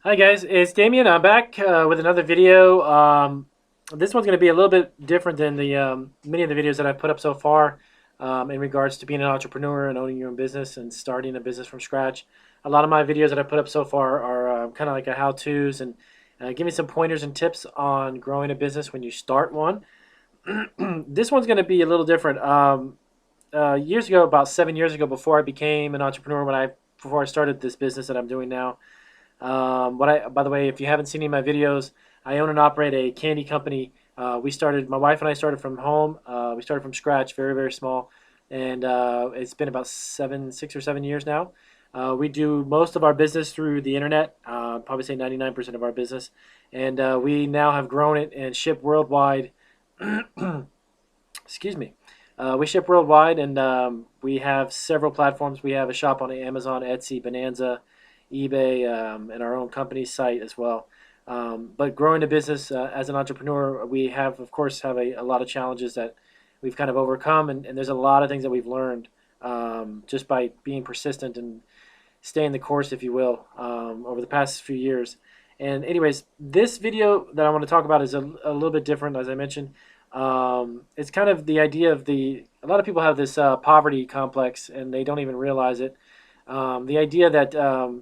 Hi guys, it's Damien. I'm back with another video. This one's going to be a little bit different than the many of the videos that I've put up so far in regards to being an entrepreneur and owning your own business and starting a business from scratch. A lot of my videos that I put up so far are kind of like a how-tos and give me some pointers and tips on growing a business when you start one. This one's going to be a little different. Years ago, about 7 years ago, before I became an entrepreneur, before I started this business that I'm doing now. By the way, if you haven't seen any of my videos, I own and operate a candy company. My wife and I started from home. We started from scratch, very, very small. And it's been about 6 or 7 years now. We do most of our business through the internet, probably say 99% of our business. And we now have grown it and ship worldwide. Excuse me. We ship worldwide, and we have several platforms. We have a shop on Amazon, Etsy, Bonanza, eBay, and our own company site as well. But growing a business as an entrepreneur, we have, of course, have a lot of challenges that we've kind of overcome, and there's a lot of things that we've learned just by being persistent and staying the course, if you will, over the past few years. And anyways, this video that I want to talk about is a little bit different, as I mentioned. It's kind of the idea of a lot of people have this poverty complex, and they don't even realize it. The idea that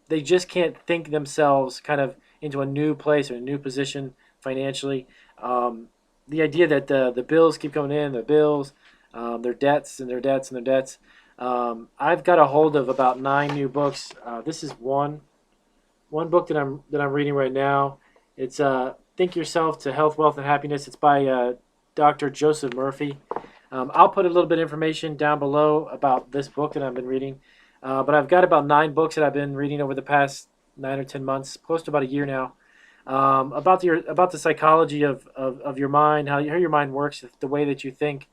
they just can't think themselves kind of into a new place or a new position financially. The idea that the bills keep coming in, the bills, their debts and their debts and their debts. I've got a hold of about 9 new books. This is one book that I'm reading right now. It's Think Yourself to Health, Wealth, and Happiness. It's by Dr. Joseph Murphy. I'll put a little bit of information down below about this book that I've been reading. But I've got about 9 books that I've been reading over the past 9 or 10 months, close to about a year now, about the psychology of your mind, how your mind works, the way that you think,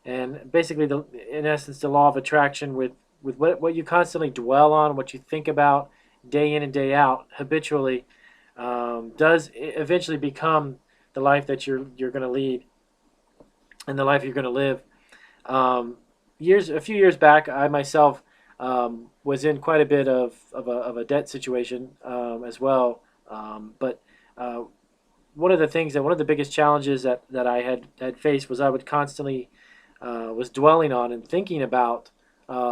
and basically, in essence, the law of attraction with what you constantly dwell on, what you think about day in and day out habitually, does eventually become the life that you're going to lead and the life you're going to live. A few years back, I myself was in quite a bit of a debt situation as well. But one of the biggest challenges that I had faced was I would constantly was dwelling on and thinking about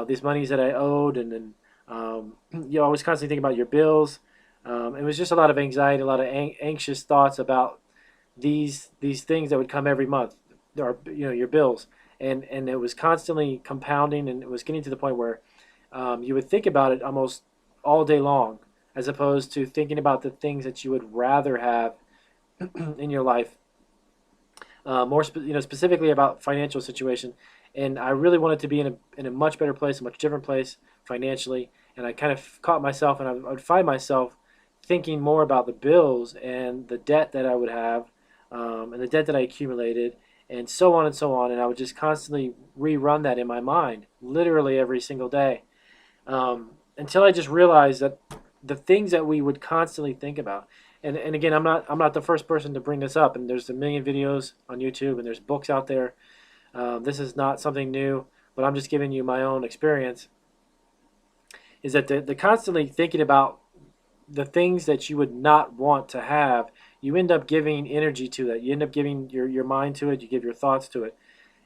these monies that I owed, and then you always constantly think about your bills. It was just a lot of anxiety, a lot of anxious thoughts about these things that would come every month, or your bills, and it was constantly compounding, and it was getting to the point where you would think about it almost all day long, as opposed to thinking about the things that you would rather have in your life. Specifically about financial situation, and I really wanted to be in a much better place, a much different place financially. And I kind of caught myself, and I would find myself thinking more about the bills and the debt that I would have, and the debt that I accumulated, and so on and so on. And I would just constantly rerun that in my mind, literally every single day, until I just realized that the things that we would constantly think about, and again, I'm not the first person to bring this up, and there's a million videos on YouTube, and there's books out there. This is not something new, but I'm just giving you my own experience. Is that the constantly thinking about the things that you would not want to have, you end up giving energy to that. You end up giving your mind to it. You give your thoughts to it.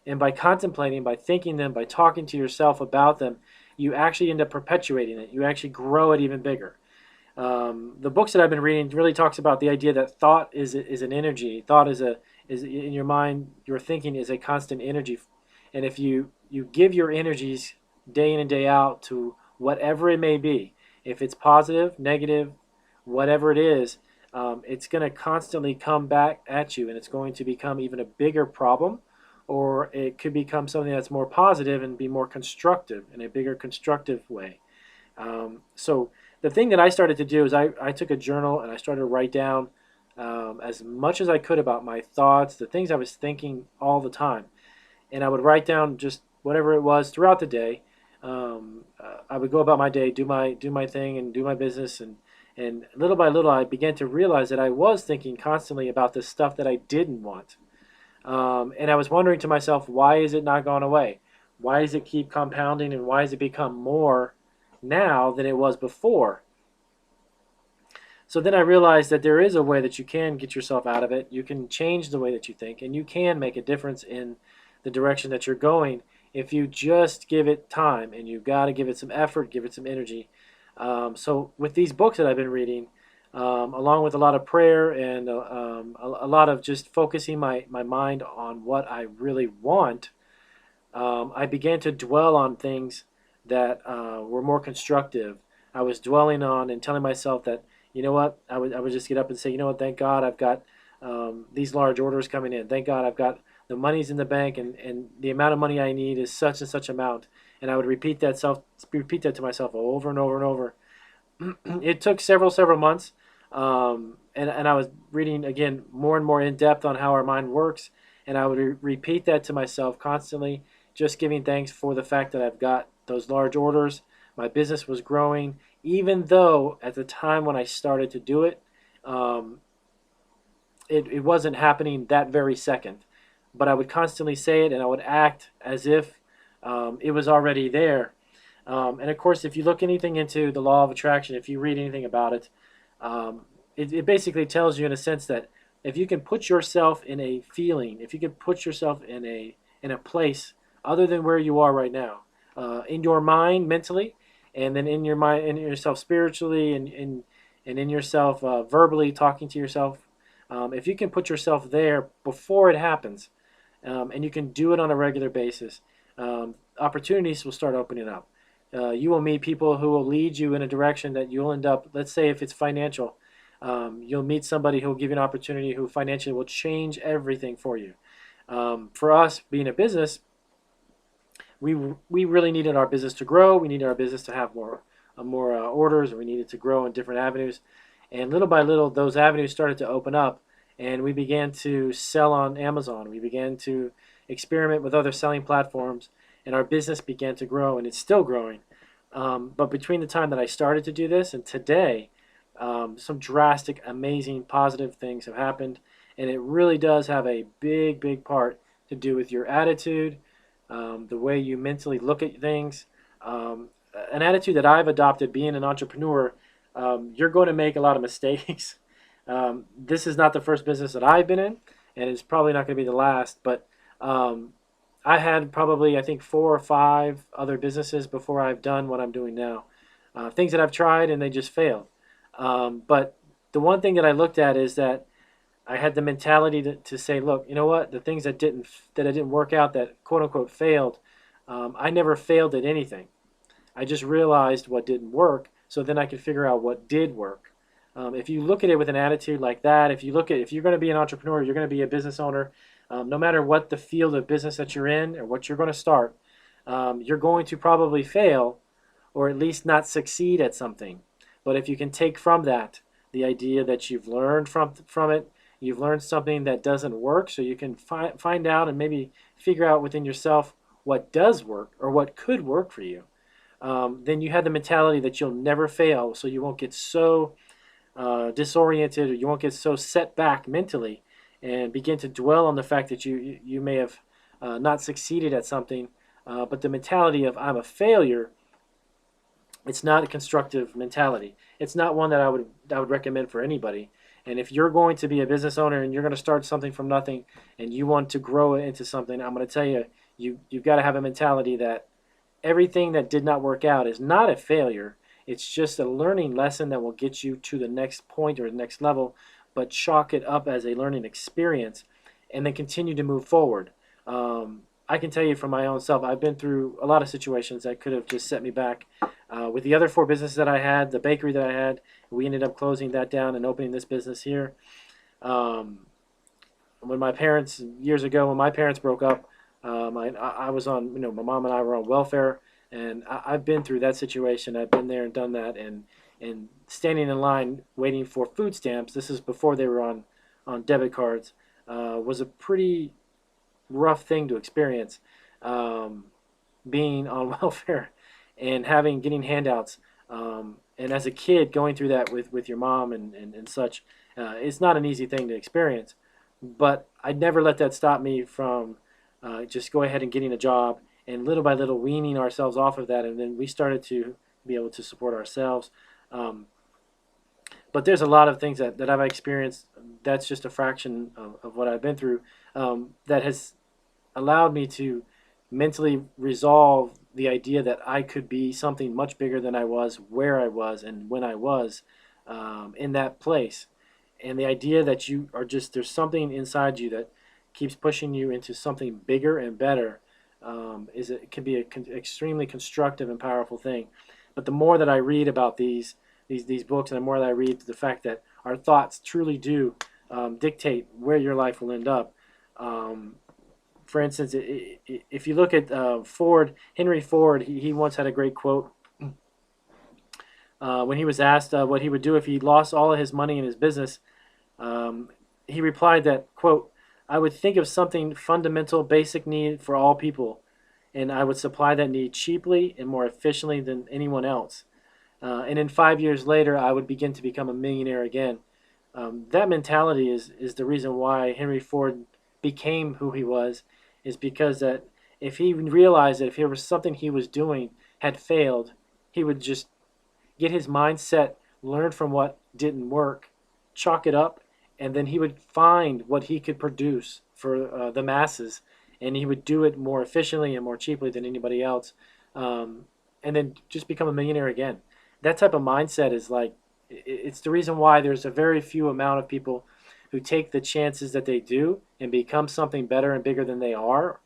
And by contemplating, by thinking them, by talking to yourself about them, you actually end up perpetuating it. You actually grow it even bigger. The books that I've been reading really talks about the idea that thought is an energy. Thought is in your mind. Your thinking is a constant energy, and if you give your energies day in and day out to whatever it may be, if it's positive, negative, whatever it is, it's going to constantly come back at you, and it's going to become even a bigger problem, or it could become something that's more positive and be more constructive in a bigger constructive way. So the thing that I started to do is I took a journal and I started to write down as much as I could about my thoughts, the things I was thinking all the time. And I would write down just whatever it was throughout the day. I would go about my day, do my thing, and do my business, and little by little I began to realize that I was thinking constantly about the stuff that I didn't want. And I was wondering to myself, why is it not gone away? Why does it keep compounding, and why has it become more now than it was before? So then I realized that there is a way that you can get yourself out of it. You can change the way that you think, and you can make a difference in the direction that you're going if you just give it time, and you've got to give it some effort, give it some energy. So with these books that I've been reading, along with a lot of prayer and a lot of just focusing my mind on what I really want, I began to dwell on things that were more constructive. I was dwelling on and telling myself that, you know what, I would just get up and say, you know what, thank God I've got these large orders coming in. Thank God I've got the money's in the bank, and the amount of money I need is such and such amount. And I would repeat that to myself over and over and over. It took several months, and I was reading again more and more in depth on how our mind works, and I would repeat that to myself constantly, just giving thanks for the fact that I've got those large orders. My business was growing, even though at the time when I started to do it, um, it wasn't happening that very second. But I would constantly say it, and I would act as if it was already there. And of course, if you look anything into the law of attraction, if you read anything about it, um, it basically tells you in a sense that if you can put yourself in a feeling, if you can put yourself in a place other than where you are right now, in your mind mentally, and then in your mind, in yourself spiritually, and in yourself verbally talking to yourself, if you can put yourself there before it happens, and you can do it on a regular basis, opportunities will start opening up. You will meet people who will lead you in a direction that you'll end up, let's say if it's financial, you'll meet somebody who will give you an opportunity who financially will change everything for you. For us, being a business, we really needed our business to grow. We needed our business to have more orders, and we needed to grow in different avenues. And little by little, those avenues started to open up, and we began to sell on Amazon. We began to experiment with other selling platforms, and our business began to grow, and it's still growing. But between the time that I started to do this and today, some drastic, amazing, positive things have happened, and it really does have a big part to do with your attitude, the way you mentally look at things. An attitude that I've adopted being an entrepreneur, you're going to make a lot of mistakes. This is not the first business that I've been in, and it's probably not going to be the last, but I had probably, I think, 4 or 5 other businesses before I've done what I'm doing now. Things that I've tried and they just failed. But the one thing that I looked at is that I had the mentality to say, look, you know what? The things that I didn't work out, that quote unquote failed, I never failed at anything. I just realized what didn't work, so then I could figure out what did work. If you look at it with an attitude like that, if you're going to be an entrepreneur, you're going to be a business owner, no matter what the field of business that you're in or what you're going to start, you're going to probably fail or at least not succeed at something. But if you can take from that the idea that you've learned from it, you've learned something that doesn't work, so you can find out and maybe figure out within yourself what does work or what could work for you. Then you have the mentality that you'll never fail, so you won't get so disoriented, or you won't get so set back mentally and begin to dwell on the fact that you may have not succeeded at something. But the mentality of I'm a failure, it's not a constructive mentality. It's not one that I would recommend for anybody. And if you're going to be a business owner and you're going to start something from nothing and you want to grow it into something, I'm going to tell you, you've got to have a mentality that everything that did not work out is not a failure. It's just a learning lesson that will get you to the next point or the next level, but chalk it up as a learning experience and then continue to move forward. I can tell you from my own self, I've been through a lot of situations that could have just set me back. With the other 4 businesses that I had, the bakery that I had, we ended up closing that down and opening this business here. When my parents, years ago, when my parents broke up, I was on, my mom and I were on welfare, and I've been through that situation. I've been there and done that, and standing in line waiting for food stamps, this is before they were on debit cards, was a pretty rough thing to experience, being on welfare and getting handouts. And as a kid, going through that with your mom and such, it's not an easy thing to experience. But I never let that stop me from just go ahead and getting a job, and little by little weaning ourselves off of that. And then we started to be able to support ourselves. But there's a lot of things that I've experienced that's just a fraction of what I've been through, that has allowed me to mentally resolve the idea that I could be something much bigger than I was, where I was, and when I was, in that place. And the idea that you are just, there's something inside you that keeps pushing you into something bigger and better, it can be an extremely constructive and powerful thing. But the more that I read about these books, and the more that I read the fact that our thoughts truly do dictate where your life will end up. Um, for instance, if you look at Henry Ford, he once had a great quote when he was asked what he would do if he lost all of his money in his business. Um, he replied that, quote, "I would think of something fundamental, basic need for all people, and I would supply that need cheaply and more efficiently than anyone else. And in 5 years later, I would begin to become a millionaire again." That mentality is the reason why Henry Ford became who he was, is because that if he realized that if there was something he was doing had failed, he would just get his mindset, learn from what didn't work, chalk it up, and then he would find what he could produce for the masses, and he would do it more efficiently and more cheaply than anybody else, um, and then just become a millionaire again. That type of mindset is like, it's the reason why there's a very few amount of people who take the chances that they do and become something better and bigger than they are.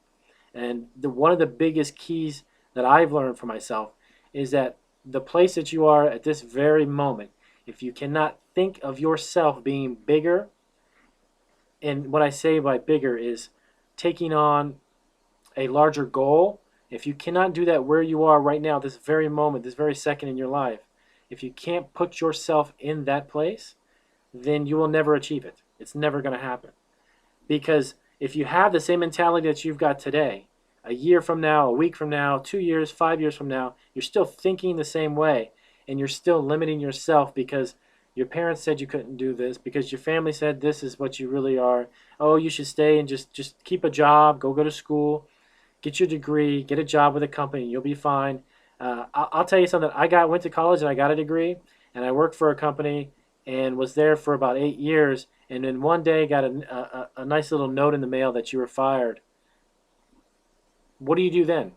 And one of the biggest keys that I've learned for myself is that the place that you are at this very moment, if you cannot think of yourself being bigger, and what I say by bigger is taking on a larger goal, if you cannot do that where you are right now, this very moment, this very second in your life, if you can't put yourself in that place, then you will never achieve it. It's never going to happen. Because if you have the same mentality that you've got today, a year from now, a week from now, 2 years, 5 years from now, you're still thinking the same way, and you're still limiting yourself because your parents said you couldn't do this, because your family said this is what you really are. Oh, you should stay and just keep a job, go to school, get your degree, get a job with a company, you'll be fine. I'll tell you something. Went to college and I got a degree, and I worked for a company and was there for about 8 years. And then one day got a nice little note in the mail that you were fired. What do you do then?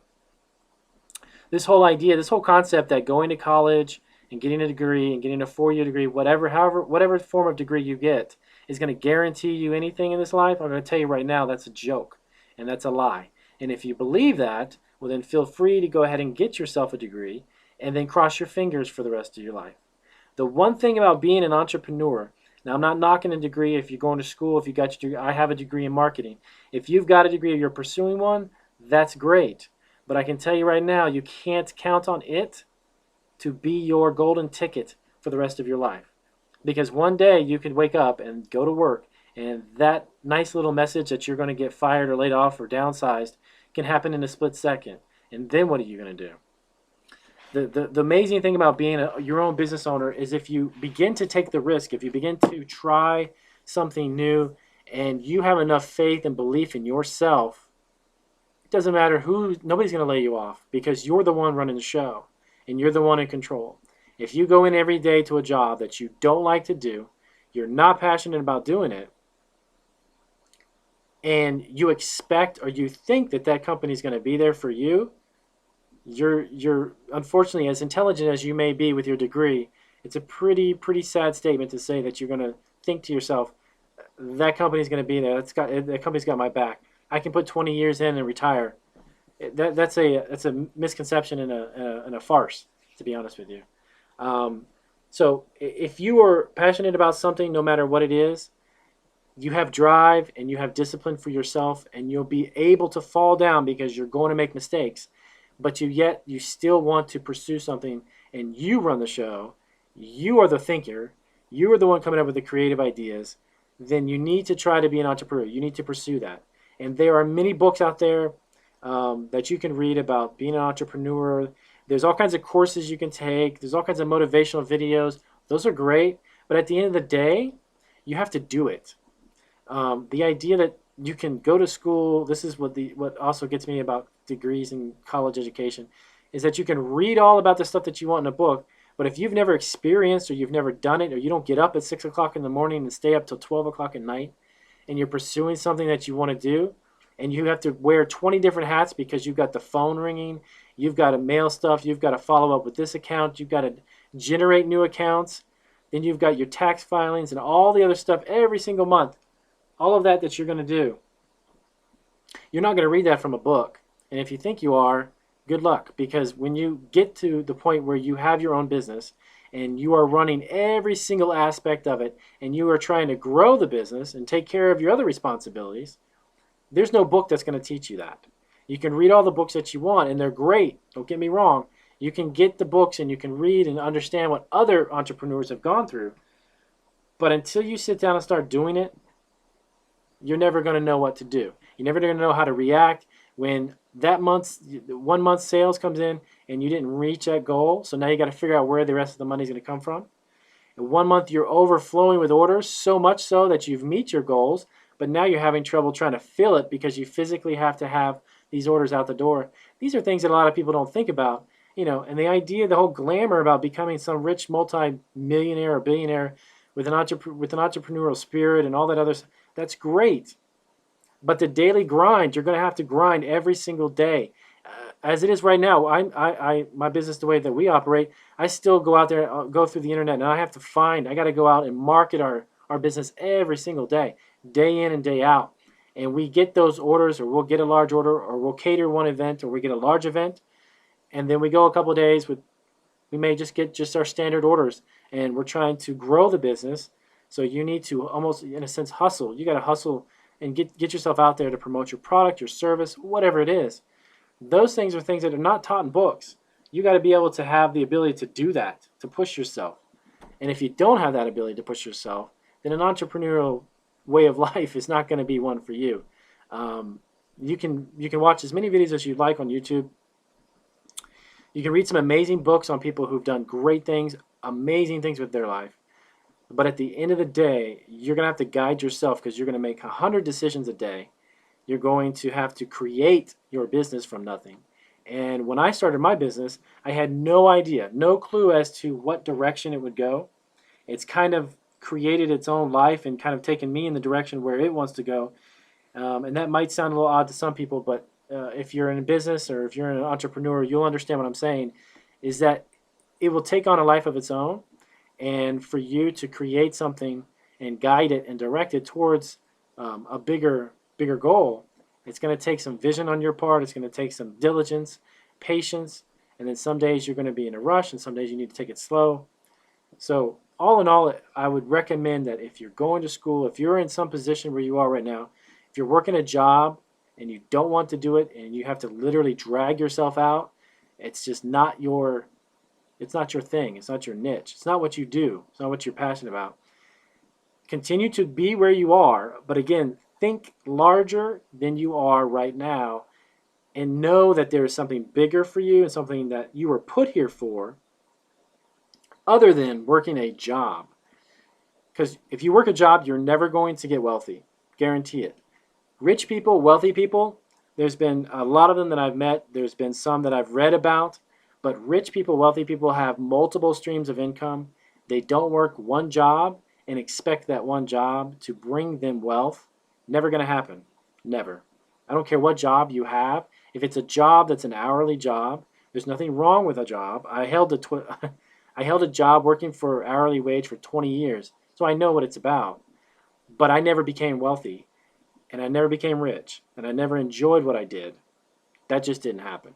This whole idea, this whole concept that going to college and getting a degree and getting a 4-year degree, whatever form of degree you get, is going to guarantee you anything in this life, I'm going to tell you right now that's a joke and that's a lie. And if you believe that, well, then feel free to go ahead and get yourself a degree and then cross your fingers for the rest of your life. The one thing about being an entrepreneur, now I'm not knocking a degree if you're going to school, if you got your degree, I have a degree in marketing. If you've got a degree or you're pursuing one, that's great. But I can tell you right now, you can't count on it to be your golden ticket for the rest of your life. Because one day you could wake up and go to work, and that nice little message that you're going to get fired or laid off or downsized can happen in a split second. And then what are you going to do? The amazing thing about being your own business owner is if you begin to take the risk, if you begin to try something new, and you have enough faith and belief in yourself, it doesn't matter nobody's going to lay you off, because you're the one running the show and you're the one in control. If you go in every day to a job that you don't like to do, you're not passionate about doing it, and you expect or you think that that company's going to be there for you, you're unfortunately, as intelligent as you may be with your degree, it's a pretty sad statement to say that you're going to think to yourself, that company's going to be there. That company's got my back. I can put 20 years in and retire. That's a misconception and a farce, to be honest with you. So if you are passionate about something, no matter what it is, you have drive and you have discipline for yourself, and you'll be able to fall down because you're going to make mistakes, but you still want to pursue something, and you run the show. You are the thinker. You are the one coming up with the creative ideas. Then you need to try to be an entrepreneur. You need to pursue that. And there are many books out there that you can read about being an entrepreneur. There's all kinds of courses you can take. There's all kinds of motivational videos. Those are great. But at the end of the day, you have to do it. The idea that you can go to school, this is what also gets me about degrees in college education, is that you can read all about the stuff that you want in a book, But if you've never experienced or you've never done it, or you don't get up at 6 o'clock in the morning and stay up till 12 o'clock at night, and you're pursuing something that you want to do, and you have to wear 20 different hats because you've got the phone ringing, you've got to mail stuff, you've got to follow up with this account, you've got to generate new accounts, then you've got your tax filings and all the other stuff every single month, all of that you're going to do. You're not going to read that from a book. And if you think you are, good luck, because when you get to the point where you have your own business and you are running every single aspect of it and you are trying to grow the business and take care of your other responsibilities, there's no book that's going to teach you that. You can read all the books that you want, and they're great. Don't get me wrong. You can get the books and you can read and understand what other entrepreneurs have gone through. But until you sit down and start doing it, you're never going to know what to do. You're never going to know how to react when that month's 1 month sales comes in and you didn't reach that goal. So now you got to figure out where the rest of the money is going to come from. And 1 month you're overflowing with orders, so much so that you've met your goals, but now you're having trouble trying to fill it because you physically have to have these orders out the door. These are things that a lot of people don't think about, and the idea, the whole glamour about becoming some rich multi-millionaire or billionaire with an entrepreneurial spirit and all that other stuff, that's great. But the daily grind, you're going to have to grind every single day. As it is right now, my business, the way that we operate, I still go out there, go through the internet, and I got to go out and market our business every single day in and day out. And we get those orders, or we'll get a large order, or we'll cater one event, or we get a large event, and then we go a couple of days we may just get our standard orders, and we're trying to grow the business. So you need to almost, in a sense, hustle. You got to hustle and get yourself out there to promote your product, your service, whatever it is. Those things are things that are not taught in books. You got to be able to have the ability to do that, to push yourself. And if you don't have that ability to push yourself, then an entrepreneurial way of life is not going to be one for you. You can watch as many videos as you'd like on YouTube. You can read some amazing books on people who've done great things, amazing things with their life. But at the end of the day, you're going to have to guide yourself, because you're going to make 100 decisions a day. You're going to have to create your business from nothing. And when I started my business, I had no idea, no clue as to what direction it would go. It's kind of created its own life and kind of taken me in the direction where it wants to go. And that might sound a little odd to some people, but if you're in a business or if you're an entrepreneur, you'll understand what I'm saying, is that it will take on a life of its own. And for you to create something and guide it and direct it towards a bigger goal, it's going to take some vision on your part. It's going to take some diligence, patience, and then some days you're going to be in a rush, and some days you need to take it slow. So all in all, I would recommend that if you're going to school, if you're in some position where you are right now, if you're working a job and you don't want to do it and you have to literally drag yourself out, it's just not your thing. It's not your niche. It's not what you do. It's not what you're passionate about. Continue to be where you are, but again, think larger than you are right now, and know that there is something bigger for you and something that you were put here for other than working a job. Because if you work a job, you're never going to get wealthy. Guarantee it. Rich people, wealthy people, there's been a lot of them that I've met. There's been some that I've read about. But rich people, wealthy people have multiple streams of income. They don't work one job and expect that one job to bring them wealth. Never going to happen. Never. I don't care what job you have. If it's a job that's an hourly job, there's nothing wrong with a job. I held a job working for hourly wage for 20 years, so I know what it's about. But I never became wealthy, and I never became rich, and I never enjoyed what I did. That just didn't happen.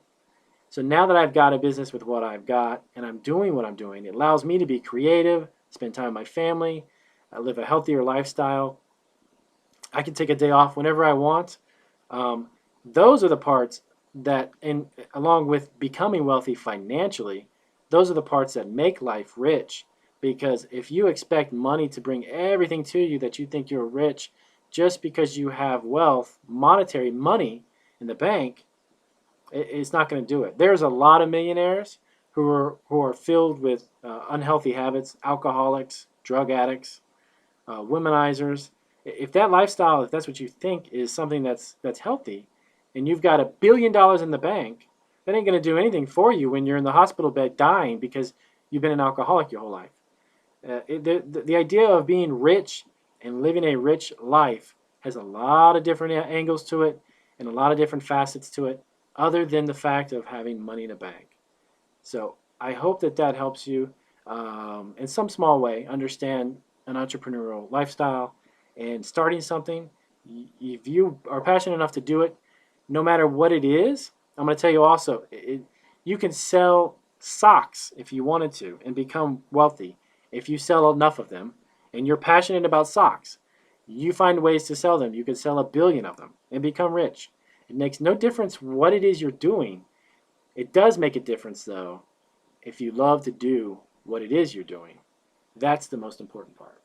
So now that I've got a business with what I've got, and I'm doing what I'm doing, it allows me to be creative, spend time with my family, live a healthier lifestyle. I can take a day off whenever I want. Those are the parts that, and along with becoming wealthy financially, those are the parts that make life rich. Because if you expect money to bring everything to you that you think you're rich just because you have wealth, monetary money in the bank, it's not going to do it. There's a lot of millionaires who are filled with unhealthy habits, alcoholics, drug addicts, womanizers. If that lifestyle, if that's what you think is something that's healthy, and you've got $1 billion in the bank, that ain't going to do anything for you when you're in the hospital bed dying because you've been an alcoholic your whole life. The idea of being rich and living a rich life has a lot of different angles to it and a lot of different facets to it, other than the fact of having money in the bank. So I hope that that helps you in some small way understand an entrepreneurial lifestyle and starting something. If you are passionate enough to do it, no matter what it is, I'm going to tell you also, you can sell socks if you wanted to and become wealthy. If you sell enough of them and you're passionate about socks, you find ways to sell them. You can sell 1 billion of them and become rich. It makes no difference what it is you're doing. It does make a difference, though, if you love to do what it is you're doing. That's the most important part.